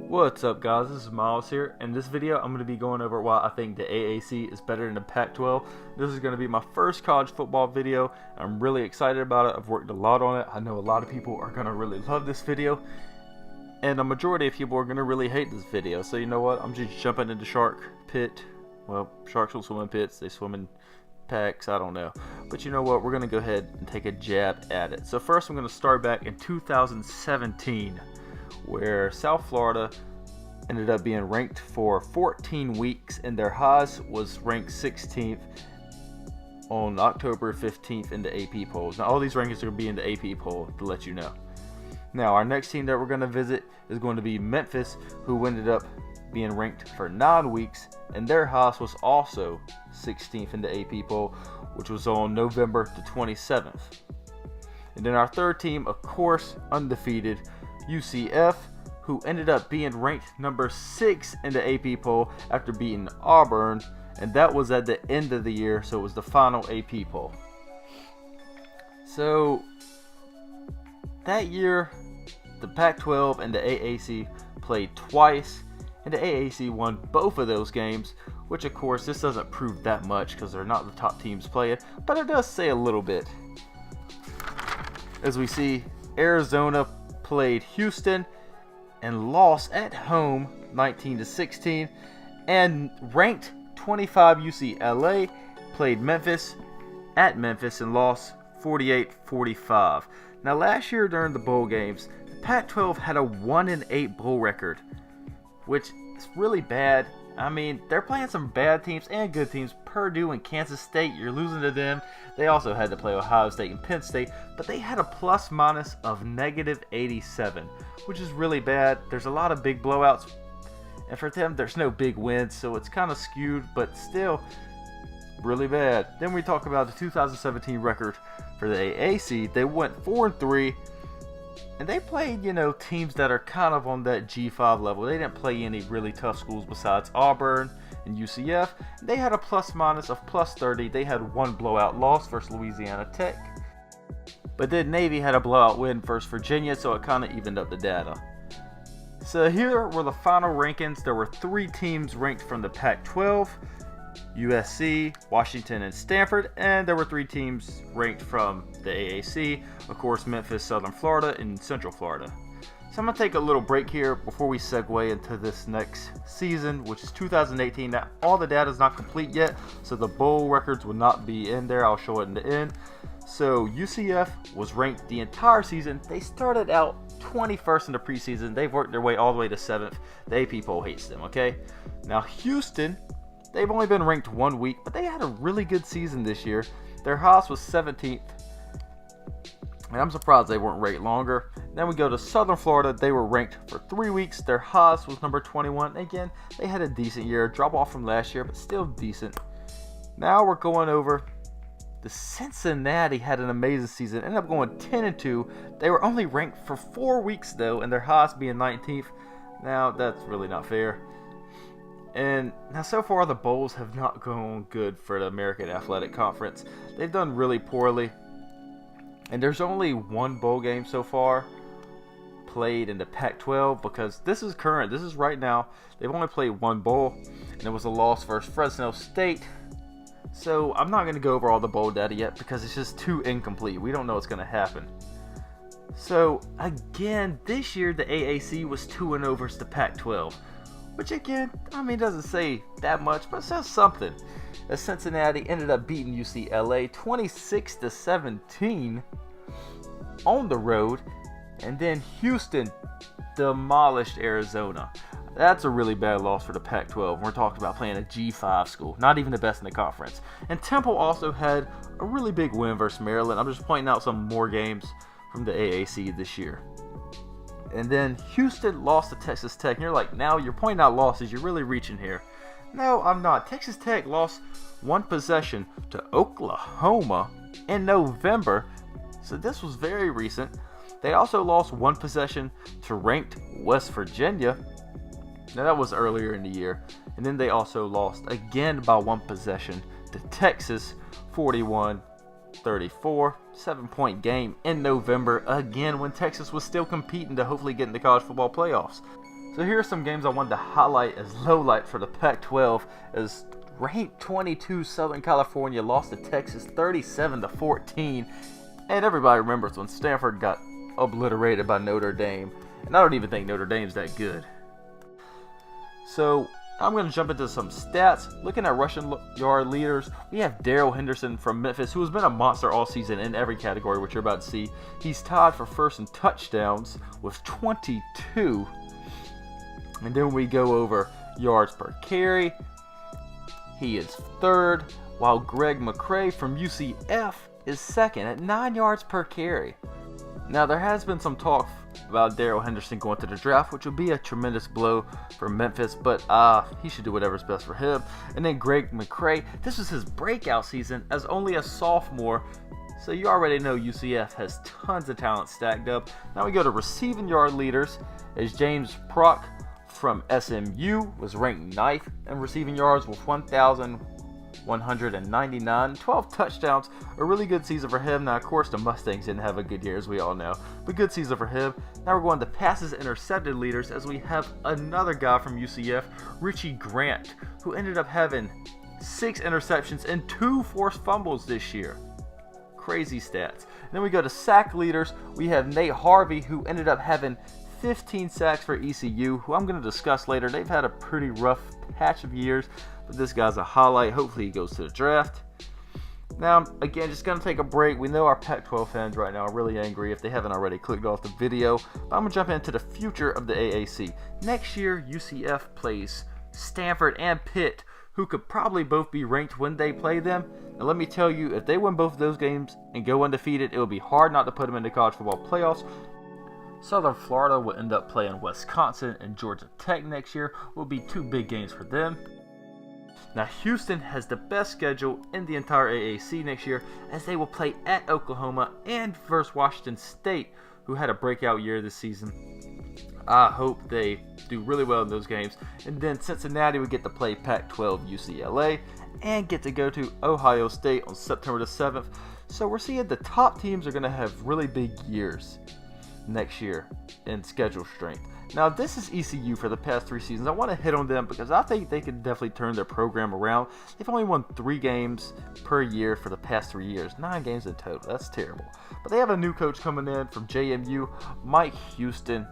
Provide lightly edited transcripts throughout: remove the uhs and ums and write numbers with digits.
What's up guys, this is Miles here. In this video I'm going to be going over why I think the AAC is better than the Pac-12. This is going to be my first college football video. I'm really excited about it. I've worked a lot on it. I know a lot of people are going to really love this video, and a majority of people are going to really hate this video. So you know what, I'm just jumping into shark pit. Well, sharks will swim in pits, they swim in packs, I don't know. But you know what, we're going to go ahead and take a jab at it. So first I'm going to start back in 2017. Where South Florida ended up being ranked for 14 weeks, and their Haas was ranked 16th on October 15th in the AP polls. Now all these rankings are going to be in the AP poll, to let you know. Now our next team that we're going to visit is going to be Memphis, who ended up being ranked for 9 weeks, and their Haas was also 16th in the AP poll, which was on November the 27th. And then our third team, of course, undefeated, UCF, who ended up being ranked number 6 in the AP poll after beating Auburn, and that was at the end of the year, so it was the final AP poll. So that year the Pac-12 and the AAC played twice, and the AAC won both of those games, which of course this doesn't prove that much because they're not the top teams playing, but it does say a little bit. As we see, Arizona played Houston and lost at home 19-16, and ranked 25 UCLA played Memphis at Memphis and lost 48-45. Now last year during the bowl games, the Pac-12 had a 1-8 bowl record, which is really bad. I mean, they're playing some bad teams and good teams. Purdue and Kansas State, you're losing to them. They also had to play Ohio State and Penn State, but they had a plus-minus of -87, which is really bad. There's a lot of big blowouts, and for them, there's no big wins, so it's kind of skewed, but still really bad. Then we talk about the 2017 record for the AAC. They went 4-3. And they played, teams that are kind of on that G5 level. They didn't play any really tough schools besides Auburn and UCF. They had a plus-minus of +30. They had one blowout loss versus Louisiana Tech. But then Navy had a blowout win versus Virginia, so it kind of evened up the data. So here were the final rankings. There were 3 teams ranked from the Pac-12. USC, Washington, and Stanford, and there were 3 teams ranked from the AAC, of course Memphis, Southern Florida, and Central Florida. So I'm going to take a little break here before we segue into this next season, which is 2018. Now all the data is not complete yet, so the bowl records will not be in there. I'll show it in the end. So UCF was ranked the entire season. They started out 21st in the preseason. They've worked their way all the way to 7th. The AP poll hates them, okay? Now Houston, they've only been ranked 1 week, but they had a really good season this year. Their Haas was 17th, and I'm surprised they weren't ranked longer. Then we go to Southern Florida. They were ranked for 3 weeks. Their Haas was number 21. Again, they had a decent year, drop off from last year, but still decent. Now we're going over the Cincinnati. Had an amazing season, ended up going 10-2. They were only ranked for 4 weeks though, and their Haas being 19th. Now that's really not fair. And now so far the bowls have not gone good for the American Athletic Conference. They've done really poorly. And there's only 1 bowl game so far played in the Pac-12, because this is current. This is right now. They've only played 1 bowl, and it was a loss versus Fresno State. So I'm not going to go over all the bowl data yet because it's just too incomplete. We don't know what's going to happen. So again, this year the AAC was 2-0 versus the Pac-12. Which again, doesn't say that much, but it says something. As Cincinnati ended up beating UCLA 26-17 on the road, and then Houston demolished Arizona. That's a really bad loss for the Pac-12. We're talking about playing a G5 school, not even the best in the conference. And Temple also had a really big win versus Maryland. I'm just pointing out some more games from the AAC this year. And then Houston lost to Texas Tech. And you're like, now you're pointing out losses. You're really reaching here. No, I'm not. Texas Tech lost 1 possession to Oklahoma in November. So this was very recent. They also lost 1 possession to ranked West Virginia. Now that was earlier in the year. And then they also lost again by 1 possession to Texas, 41-34. 7-point game in November, again when Texas was still competing to hopefully get in the college football playoffs. So here are some games I wanted to highlight as lowlights for the Pac-12, as ranked 22 Southern California lost to Texas 37-14, and everybody remembers when Stanford got obliterated by Notre Dame, and I don't even think Notre Dame's that good. So I'm going to jump into some stats. Looking at rushing yard leaders, we have Darrell Henderson from Memphis, who has been a monster all season in every category, which you're about to see. He's tied for first in touchdowns with 22. And then we go over yards per carry. He is third, while Greg McCrae from UCF is second at 9 yards per carry. Now, there has been some talk about Darrell Henderson going to the draft, which would be a tremendous blow for Memphis, but he should do whatever's best for him. And then Greg McCrae, this was his breakout season as only a sophomore, so you already know UCF has tons of talent stacked up. Now we go to receiving yard leaders, as James Prock from SMU was ranked 9th in receiving yards with 1,199, 12 touchdowns, a really good season for him. Now, of course, the Mustangs didn't have a good year, as we all know, but good season for him. Now we're going to passes intercepted leaders, as we have another guy from UCF, Richie Grant, who ended up having 6 interceptions and 2 forced fumbles this year. Crazy stats. And then we go to sack leaders. We have Nate Harvey, who ended up having 15 sacks for ECU, who I'm going to discuss later. They've had a pretty rough patch of years, but this guy's a highlight. Hopefully he goes to the draft. Now, again, just going to take a break. We know our Pac-12 fans right now are really angry if they haven't already clicked off the video. But I'm going to jump into the future of the AAC. Next year, UCF plays Stanford and Pitt, who could probably both be ranked when they play them. And let me tell you, if they win both of those games and go undefeated, it will be hard not to put them in the college football playoffs. Southern Florida will end up playing Wisconsin and Georgia Tech next year. Will be 2 big games for them. Now, Houston has the best schedule in the entire AAC next year, as they will play at Oklahoma and versus Washington State, who had a breakout year this season. I hope they do really well in those games. And then Cincinnati will get to play Pac-12 UCLA and get to go to Ohio State on September the 7th. So we're seeing the top teams are going to have really big years next year in schedule strength. Now, this is ECU for the past 3 seasons. I want to hit on them because I think they can definitely turn their program around. They've only won 3 games per year for the past 3 years. 9 games in total. That's terrible. But they have a new coach coming in from JMU, Mike Houston.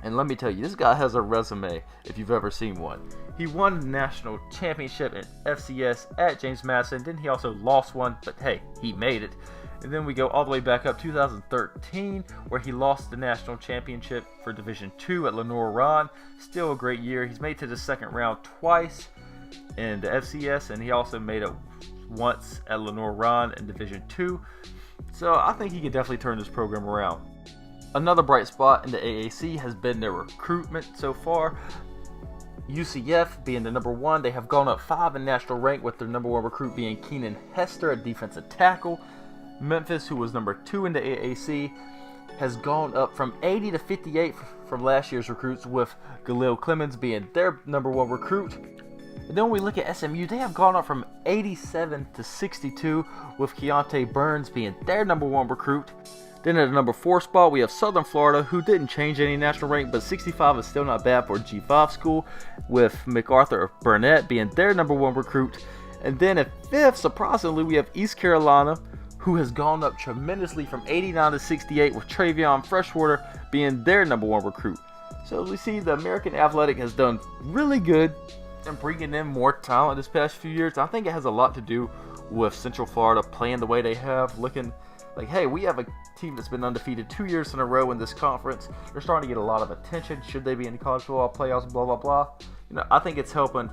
And let me tell you, this guy has a resume if you've ever seen one. He won the national championship in FCS at James Madison. Then he also lost one, but hey, he made it. And then we go all the way back up 2013, where he lost the national championship for Division II at Lenoir-Rhyne. Still a great year. He's made to the second round twice in the FCS, and he also made it once at Lenoir-Rhyne in Division II. So I think he can definitely turn this program around. Another bright spot in the AAC has been their recruitment so far. UCF being the number 1, they have gone up 5 in national rank, with their number 1 recruit being Keenan Hester, a defensive tackle. Memphis, who was number 2 in the AAC, has gone up from 80 to 58 from last year's recruits, with Galil Clemens being their number 1 recruit. And then when we look at SMU, they have gone up from 87 to 62, with Keontae Burns being their number 1 recruit. Then at the number 4 spot, we have Southern Florida, who didn't change any national rank, but 65 is still not bad for a G5 school, with MacArthur Burnett being their number 1 recruit. And then at 5th, surprisingly, we have East Carolina, who has gone up tremendously from 89 to 68, with Travion Freshwater being their number 1 recruit. So as we see, the American Athletic has done really good in bringing in more talent this past few years. I think it has a lot to do with Central Florida playing the way they have, looking like, hey, we have a team that's been undefeated 2 years in a row in this conference. They're starting to get a lot of attention. Should they be in the college football playoffs, blah, blah, blah. I think it's helping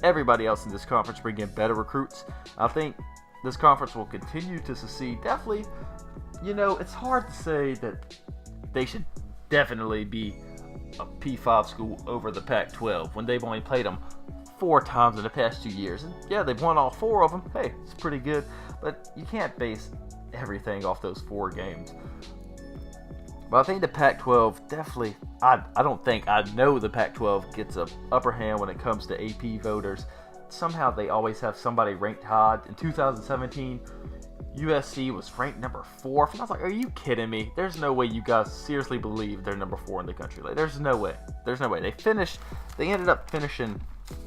everybody else in this conference bring in better recruits. I think this conference will continue to succeed. Definitely, it's hard to say that they should definitely be a P5 school over the Pac-12 when they've only played them 4 times in the past 2 years. And yeah, they've won all 4 of them. Hey, it's pretty good. But you can't base everything off those 4 games. But I think the Pac-12 definitely, I know the Pac-12 gets an upper hand when it comes to AP voters. Somehow they always have somebody ranked high. In 2017, USC was ranked number 4. And I was like, are you kidding me? There's no way you guys seriously believe they're number 4 in the country. Like, there's no way. There's no way. They ended up finishing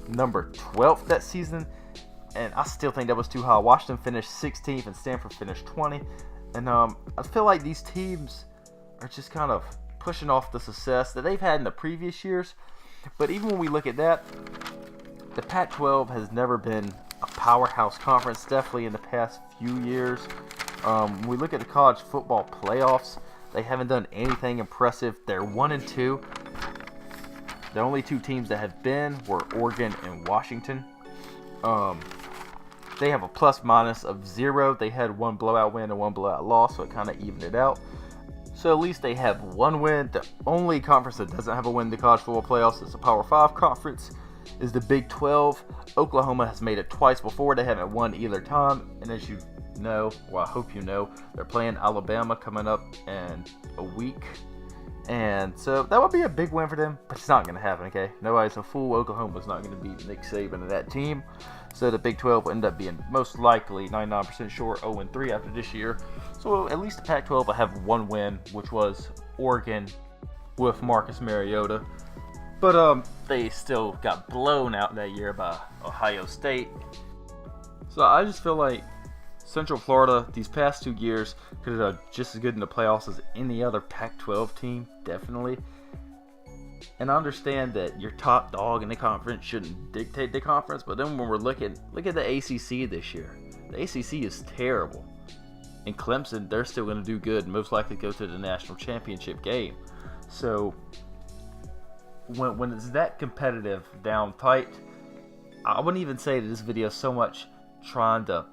number 12 that season, and I still think that was too high. Washington finished 16th and Stanford finished 20. And I feel like these teams are just kind of pushing off the success that they've had in the previous years. But even when we look at that, the Pac-12 has never been a powerhouse conference, definitely in the past few years. When we look at the college football playoffs, they haven't done anything impressive. They're 1-2. The only 2 teams that have been were Oregon and Washington. They have a plus-minus of 0. They had 1 blowout win and 1 blowout loss, so it kind of evened it out. So at least they have 1 win. The only conference that doesn't have a win in the college football playoffs is the Power 5 conference, is the Big 12. Oklahoma has made it twice before. They haven't won either time. And as you know, well, I hope you know, they're playing Alabama coming up in a week. And so that would be a big win for them, but it's not going to happen, okay? Nobody's a fool. Oklahoma's not going to beat Nick Saban and that team. So the Big 12 will end up being most likely 99% sure 0-3 after this year. So at least the Pac-12 will have 1 win, which was Oregon with Marcus Mariota. But they still got blown out that year by Ohio State. So I just feel like Central Florida, these past 2 years, could have done just as good in the playoffs as any other Pac-12 team, definitely. And I understand that your top dog in the conference shouldn't dictate the conference, but then when we're look at the ACC this year. The ACC is terrible. And Clemson, they're still going to do good and most likely go to the national championship game. So when it's that competitive down tight, I wouldn't even say that this video is so much trying to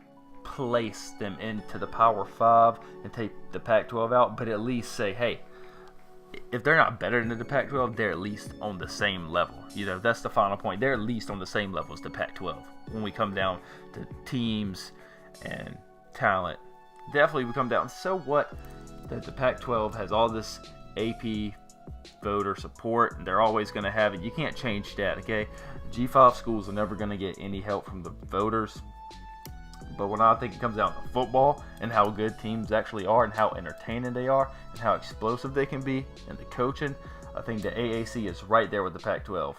place them into the Power 5 and take the Pac-12 out, but at least say, hey, if they're not better than the Pac-12, they're at least on the same level. You know, that's the final point. They're at least on the same level as the Pac-12 when we come down to teams and talent. Definitely we come down. So what that the Pac-12 has all this AP voter support, and they're always going to have it. You can't change that, okay? G5 schools are never going to get any help from the voters. But when I think it comes down to football and how good teams actually are and how entertaining they are and how explosive they can be and the coaching, I think the AAC is right there with the Pac-12.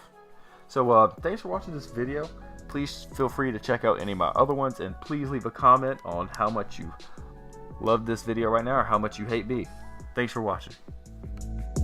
So thanks for watching this video. Please feel free to check out any of my other ones, and please leave a comment on how much you love this video right now or how much you hate me. Thanks for watching.